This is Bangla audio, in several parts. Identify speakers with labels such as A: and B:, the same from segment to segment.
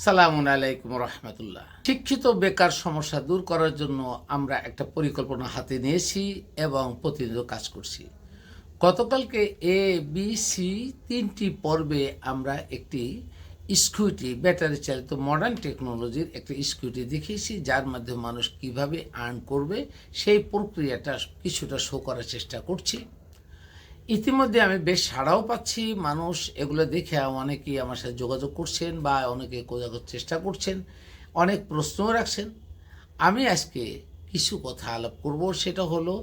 A: সালামুন আলাইকুম রহমতুল্লাহ। শিক্ষিত বেকার সমস্যা দূর করার জন্য আমরা একটা পরিকল্পনা হাতে নিয়েছি এবং প্রতিনিয়ত কাজ করছি। গতকালকে এ বি সি তিনটি পর্বে আমরা একটি স্কুটি, ব্যাটারি চালিত মডার্ন টেকনোলজির একটা স্কুটি দেখিয়েছি, যার মাধ্যমে মানুষ কিভাবে আর্ন করবে সেই প্রক্রিয়াটা কিছুটা শো করার চেষ্টা করছি। ইতিমধ্যে আমি বেশ সাড়াও পাচ্ছি। মানুষ এগুলো দেখে অনেকেই আমার সাথে যোগাযোগ করছেন বা অনেকে খোঁজাখোঁজ চেষ্টা করছেন, অনেক প্রশ্নও রাখছেন। আমি আজকে কিছু কথা আলাপ করব, সেটা হলো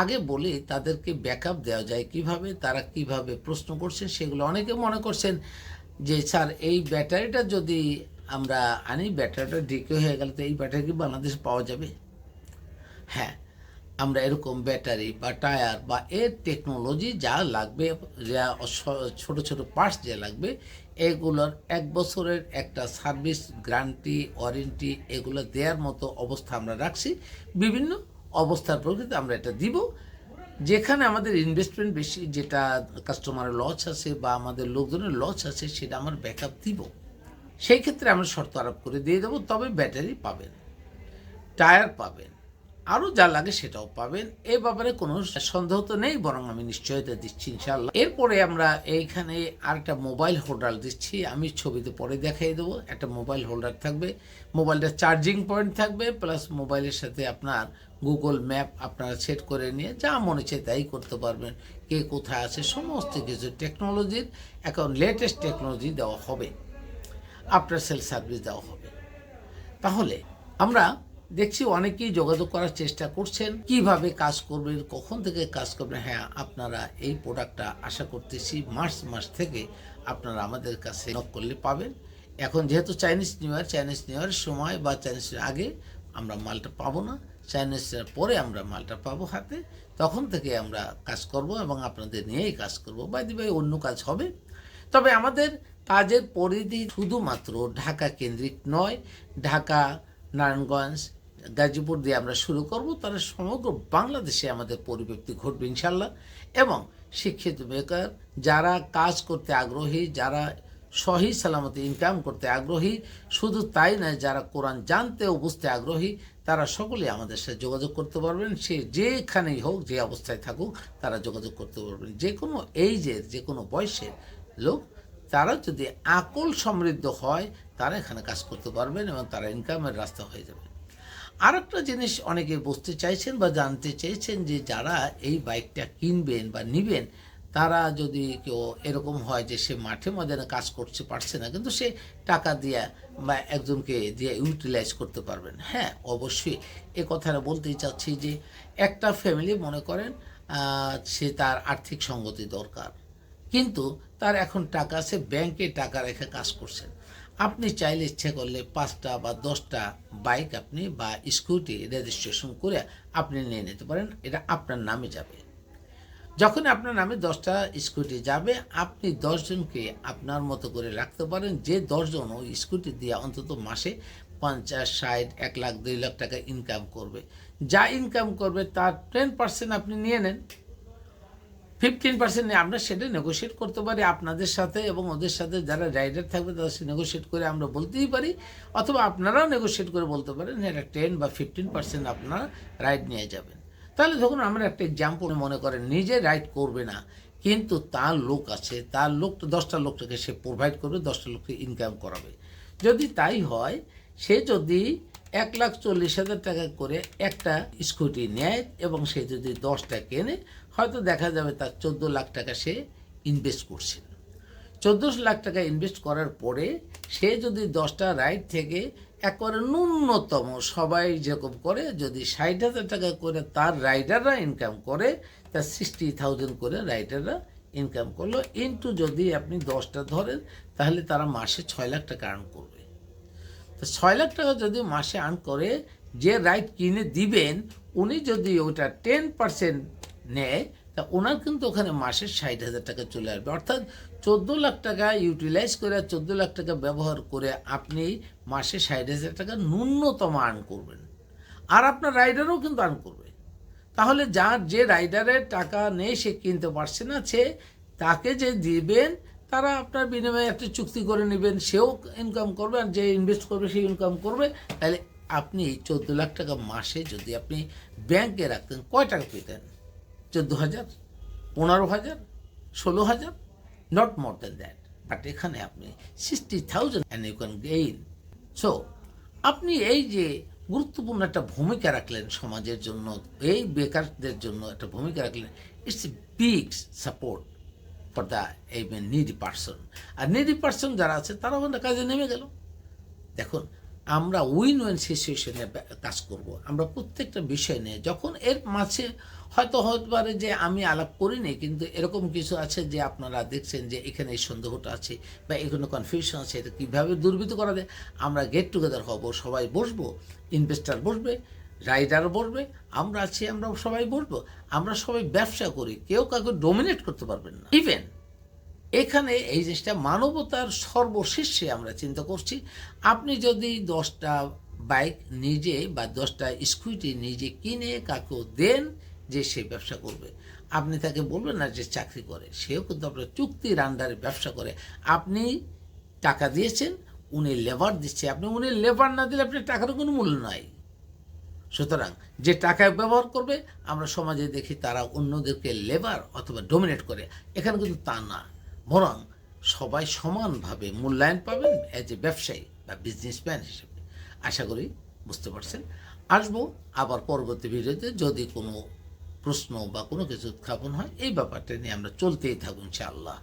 A: আগে বলি তাদেরকে ব্যাকআপ দেওয়া যায় কিভাবে, তারা কিভাবে প্রশ্ন করছেন সেগুলো। অনেকে মনে করছেন যে স্যার এই ব্যাটারিটা যদি আমরা আনি, ব্যাটারিটা ডিকে হয়ে গেলে তো এই ব্যাটারি কি বাংলাদেশে পাওয়া যাবে? হ্যাঁ, আমরা এরকম ব্যাটারি বা টায়ার বা এর টেকনোলজি যা লাগবে, যা ছোটো ছোটো পার্টস যা লাগবে, এগুলোর 1 বছরের একটা সার্ভিস গ্যারান্টি, ওয়ারেন্টি এগুলো দেওয়ার মতো অবস্থা আমরা রাখছি। বিভিন্ন অবস্থার প্রকৃতি আমরা এটা দিব। যেখানে আমাদের ইনভেস্টমেন্ট বেশি, যেটা কাস্টমারের লস আছে বা আমাদের লোকজনের লস আছে, সেটা আমার ব্যাকআপ দিব। সেই ক্ষেত্রে আমরা শর্ত আরোপ করে দিয়ে দেবো। তবে ব্যাটারি পাবেন, টায়ার পাবেন, আরও যা লাগে সেটাও পাবেন। এ ব্যাপারে কোনো সন্দেহ তো নেই, বরং আমি নিশ্চয়তা দিচ্ছি ইনশাল্লাহ। এরপরে আমরা এইখানে আরেকটা মোবাইল হোল্ডার দিচ্ছি, আমি ছবিতে পরে দেখাই দেবো। একটা মোবাইল হোল্ডার থাকবে, মোবাইলটা চার্জিং পয়েন্ট থাকবে, প্লাস মোবাইলের সাথে আপনার গুগল ম্যাপ আপনারা সেট করে নিয়ে যা মনে চায় তাই করতে পারবেন। কে কোথায় আছে সমস্ত কিছু টেকনোলজির, এখন লেটেস্ট টেকনোলজি দেওয়া হবে, আফটার সেল সার্ভিস দেওয়া হবে। তাহলে আমরা দেখছি অনেকেই যোগাযোগ করার চেষ্টা করছেন, কিভাবে কাজ করবেন, কখন থেকে কাজ করবেন। হ্যাঁ, আপনারা এই প্রোডাক্টটা আশা করতেছি মার্চ মাস থেকে আপনারা আমাদের কাছে নক করলে পাবেন। এখন যেহেতু চাইনিজ নিউ ইয়ারের সময় বা চাইনিজ আগে আমরা মালটা পাবো না, চাইনিজ পরে আমরা মালটা পাবো হাতে, তখন থেকে আমরা কাজ করব এবং আপনাদের নিয়েই কাজ করব। বাইদি ভাই অন্য কাজ হবে। তবে আমাদের কাজের পরিধি শুধুমাত্র ঢাকা কেন্দ্রিক নয়, ঢাকা, নারায়ণগঞ্জ, গাজীপুর দিয়ে আমরা শুরু করব। তারা সমগ্র বাংলাদেশে আমাদের পরিব্যাপ্তি ঘটবে ইনশাল্লাহ। এবং শিক্ষিত বেকার যারা কাজ করতে আগ্রহী, যারা সহি সালামতে ইনকাম করতে আগ্রহী, শুধু তাই নয়, যারা কোরআন জানতে ও বুঝতে আগ্রহী, তারা সকলেই আমাদের সাথে যোগাযোগ করতে পারবেন। সে যেখানেই হোক, যে অবস্থায় থাকুক, তারা যোগাযোগ করতে পারবেন। যে কোনো এইজের, যে কোনো বয়সের লোক, তারা যদি আকল সমৃদ্ধ হয়, তারা এখানে কাজ করতে পারবেন এবং তারা ইনকামের রাস্তা হয়ে যাবে। আর একটা জিনিস অনেকে বুঝতে চাইছেন বা জানতে চেয়েছেন যে যারা এই বাইকটা কিনবেন বা নেবেন, তারা যদি কেউ এরকম হয় যে সে মাঠে ময়দানে কাজ করতে পারছে না, কিন্তু সে টাকা দিয়ে বা একজনকে দিয়ে ইউটিলাইজ করতে পারবেন। হ্যাঁ, অবশ্যই এ কথাটা বলতেই চাচ্ছি যে একটা ফ্যামিলি মনে করেন সে তার আর্থিক সঙ্গতি দরকার, কিন্তু তার এখন টাকা আছে, ব্যাংকে টাকা রেখে কাজ করছেন। আপনি চাইলে ইচ্ছে করলে 5টা বা 10টা বাইক আপনি বা স্কুটি রেজিস্ট্রেশন করে আপনি নিয়ে নিতে পারেন। এটা আপনার নামে যাবে। যখন আপনার নামে 10টা স্কুটি যাবে, আপনি 10 জনকে আপনার মতো করে রাখতে পারেন, যে 10 জন ওই স্কুটি দিয়ে অন্তত মাসে 50, 60, 1 লাখ, 2 লাখ টাকা ইনকাম করবে। যা ইনকাম করবে তার 10% আপনি নিয়ে নেন, 15% নিয়ে আমরা সেটা নেগোশিয়েট করতে পারি আপনাদের সাথে এবং ওদের সাথে। যারা রাইডার থাকবে তাদের সাথে নেগোশিয়েট করে আমরা বলতেই পারি, অথবা আপনারাও নেগোশিয়েট করে বলতে পারেন এটা 10 বা 15% আপনারা রাইড নিয়ে যাবেন। তাহলে যখন আমরা একটা এক্সাম্পল মনে করেন, নিজে রাইড করবে না, কিন্তু তার লোক আছে, তার লোক 10টা লোকটাকে সে প্রোভাইড করবে, 10টা লোককে ইনকাম করাবে। যদি তাই হয়, সে যদি 1,40,000 টাকা করে একটা স্কুটি নেয় এবং সে যদি 10টা কেনে, হয়তো দেখা যাবে তার 14 লাখ টাকা সে ইনভেস্ট করছে। 14 লাখ টাকা ইনভেস্ট করার পরে সে যদি 10টা রাইড থেকে একবারে ন্যূনতম সবাই যেরকম করে, যদি 60,000 টাকা করে তার রাইডাররা ইনকাম করে, তার 60,000 করে রাইডাররা ইনকাম করলো। ইন্টু যদি আপনি 10টা ধরেন, তাহলে তারা মাসে 6 লাখ টাকা আর্ন করবে। তো 6 লাখ টাকা যদি মাসে আর্ন করে, যে রাইড কিনে দিবেন উনি যদি ওটা 10% নেয়, তা ওনার কিন্তু ওখানে মাসে 60,000 টাকা চলে আসবে। অর্থাৎ 14 লাখ টাকা ইউটিলাইজ করে, 14 লাখ টাকা ব্যবহার করে আপনি মাসে 60,000 টাকা ন্যূনতম আর্ন করবেন। আর আপনার রাইডারও কিন্তু আর্ন করবে। তাহলে যার যে রাইডারের টাকা নেই, সে কিনতে পারছে না, সে তাকে যে দিবেন তারা আপনার বিনিময়ে একটা চুক্তি করে নেবেন, সেও ইনকাম করবে, আর যে ইনভেস্ট করবে সে ইনকাম করবে। তাহলে আপনি 14 লাখ টাকা মাসে যদি আপনি ব্যাংকে রাখতেন, কয় টাকা পেতেন? 14,000, 15,000, 16,000, not more than that. But এখানে আপনি 60,000 and you can gain. So আপনি এই যে গুরুত্বপূর্ণ একটা ভূমিকা রাখলেন সমাজের জন্য, এই বেকারদের জন্য একটা ভূমিকা রাখলেন, it's a big support for the এই নিডি পার্সন। আর নিডি পার্সন যারা আছে তারা ওখানে কাজে নেমে গেল। দেখুন, আমরা উইন উইন সিচুয়েশনে কাজ করব। আমরা প্রত্যেকটা বিষয় নিয়ে, যখন এর মাঝে হয়তো হতে পারে যে আমি আলাপ করিনি, কিন্তু এরকম কিছু আছে যে আপনারা দেখছেন যে এখানে এই সন্দেহটা আছে বা এখানে কনফিউশন আছে, এটা কীভাবে দুর্বৃত্ত করা যায়। আমরা গেট টুগেদার হব, সবাই বসবো, ইনভেস্টার বসবে, রাইডার বসবে, আমরা আছি, আমরা সবাই বসবো, আমরা সবাই ব্যবসা করি, কেউ কাউকে ডোমিনেট করতে পারবেন না। ইভেন এখানে এই জিনিসটা মানবতার সর্বশীর্ষে আমরা চিন্তা করছি। আপনি যদি 10টা বাইক নিজে বা 10টা স্কুটি নিজে কিনে কাকেও দেন যে সে ব্যবসা করবে, আপনি তাকে বলবেন না যে চাকরি করে, সেও কিন্তু আপনার চুক্তির আন্ডারে ব্যবসা করে। আপনি টাকা দিয়েছেন, উনি লেবার দিচ্ছে, উনি লেবার না দিলে আপনার টাকারও কোনো মূল্য নাই। সুতরাং যে টাকা ব্যবহার করবে, আমরা সমাজে দেখি তারা অন্যদেরকে লেবার অথবা ডোমিনেট করে। এখানে কিন্তু তা না, বরং সবাই সমানভাবে মূল্যায়ন পাবেন অ্যাজ এ ব্যবসায়ী বা বিজনেসম্যান হিসেবে। আশা করি বুঝতে পারছেন। আসবো আবার পরবর্তী ভিডিওতে, যদি কোনো প্রশ্ন বা কোনো কিছু উত্থাপন হয় এই ব্যাপারটা নিয়ে আমরা চলতেই থাকুন ইনশাআল্লাহ।